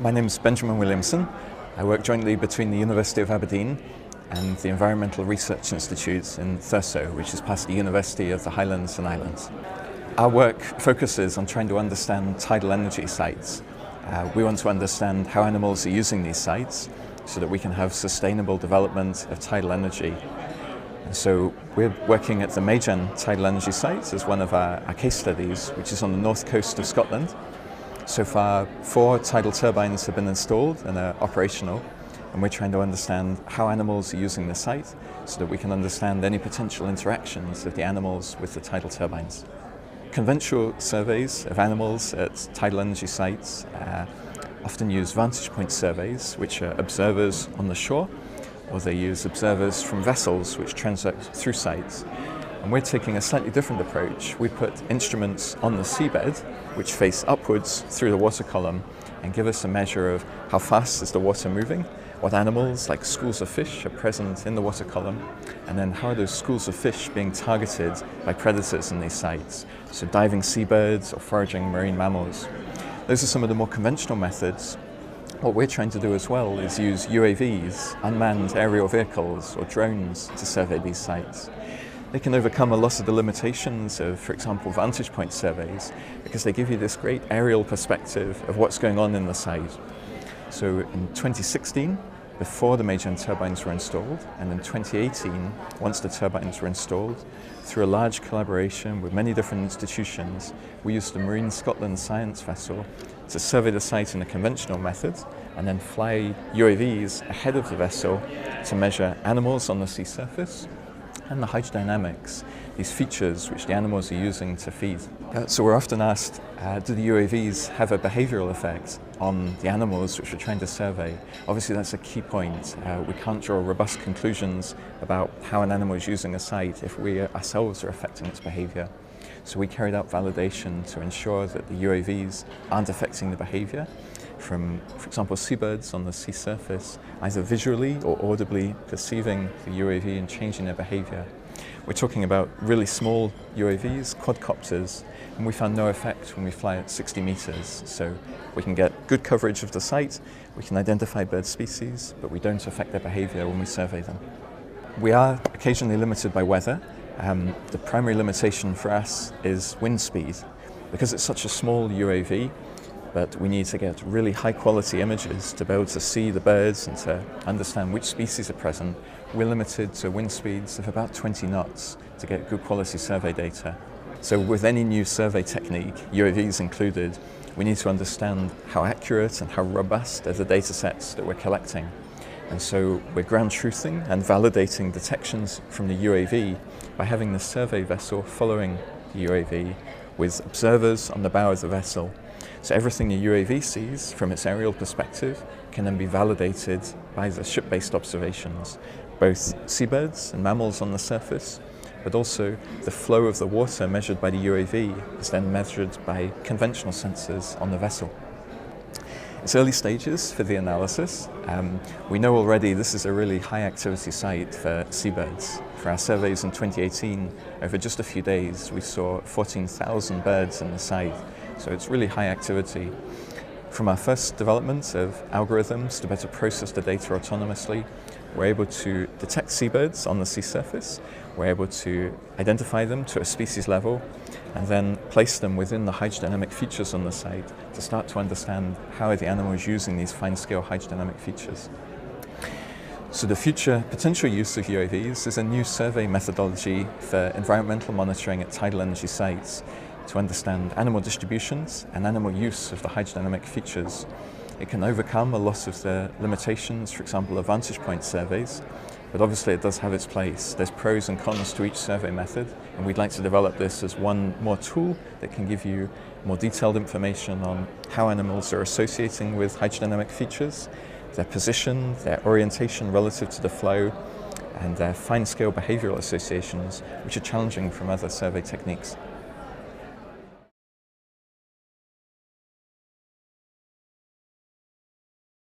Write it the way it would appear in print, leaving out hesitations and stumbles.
My name is Benjamin Williamson. I work jointly between the University of Aberdeen and the Environmental Research Institute in Thurso, which is past the University of the Highlands and Islands. Our work focuses on trying to understand tidal energy sites. We want to understand how animals are using these sites so that we can have sustainable development of tidal energy. And so we're working at the Magen tidal energy site as one of our case studies, which is on the north coast of Scotland. So far, 4 tidal turbines have been installed and are operational, and we're trying to understand how animals are using the site so that we can understand any potential interactions of the animals with the tidal turbines. Conventional surveys of animals at tidal energy sites often use vantage point surveys, which are observers on the shore, or they use observers from vessels which transit through sites. And we're taking a slightly different approach. We put instruments on the seabed which face upwards through the water column and give us a measure of how fast is the water moving, what animals like schools of fish are present in the water column, and then how are those schools of fish being targeted by predators in these sites, so diving seabirds or foraging marine mammals. Those are some of the more conventional methods. What we're trying to do as well is use UAVs, unmanned aerial vehicles or drones to survey these sites. They can overcome a lot of the limitations of, for example, vantage point surveys, because they give you this great aerial perspective of what's going on in the site. So in 2016, before the Magen turbines were installed, and in 2018, once the turbines were installed, through a large collaboration with many different institutions, we used the Marine Scotland science vessel to survey the site in a conventional method, and then fly UAVs ahead of the vessel to measure animals on the sea surface and the hydrodynamics, these features which the animals are using to feed. So we're often asked, do the UAVs have a behavioural effect on the animals which we're trying to survey? Obviously that's a key point. We can't draw robust conclusions about how an animal is using a site if we ourselves are affecting its behaviour. So we carried out validation to ensure that the UAVs aren't affecting the behaviour from, for example, seabirds on the sea surface, either visually or audibly perceiving the UAV and changing their behaviour. We're talking about really small UAVs, quadcopters, and we found no effect when we fly at 60 metres. So we can get good coverage of the site, we can identify bird species, but we don't affect their behaviour when we survey them. We are occasionally limited by weather. The primary limitation for us is wind speed. Because it's such a small UAV, but we need to get really high quality images to be able to see the birds and to understand which species are present. We're limited to wind speeds of about 20 knots to get good quality survey data. So with any new survey technique, UAVs included, we need to understand how accurate and how robust are the data sets that we're collecting. And so we're ground truthing and validating detections from the UAV by having the survey vessel following the UAV with observers on the bow of the vessel. So everything the UAV sees from its aerial perspective can then be validated by the ship-based observations, both seabirds and mammals on the surface, but also the flow of the water measured by the UAV is then measured by conventional sensors on the vessel. It's early stages for the analysis. We know already this is a really high activity site for seabirds. For our surveys in 2018, over just a few days, we saw 14,000 birds in the site. So it's really high activity. From our first development of algorithms to better process the data autonomously, we're able to detect seabirds on the sea surface. We're able to identify them to a species level and then place them within the hydrodynamic features on the site to start to understand how are the animals using these fine-scale hydrodynamic features. So the future potential use of UAVs is a new survey methodology for environmental monitoring at tidal energy sites to understand animal distributions and animal use of the hydrodynamic features. It can overcome a lot of the limitations, for example, of vantage point surveys, but obviously it does have its place. There's pros and cons to each survey method, and we'd like to develop this as one more tool that can give you more detailed information on how animals are associating with hydrodynamic features, their position, their orientation relative to the flow, and their fine-scale behavioural associations, which are challenging from other survey techniques.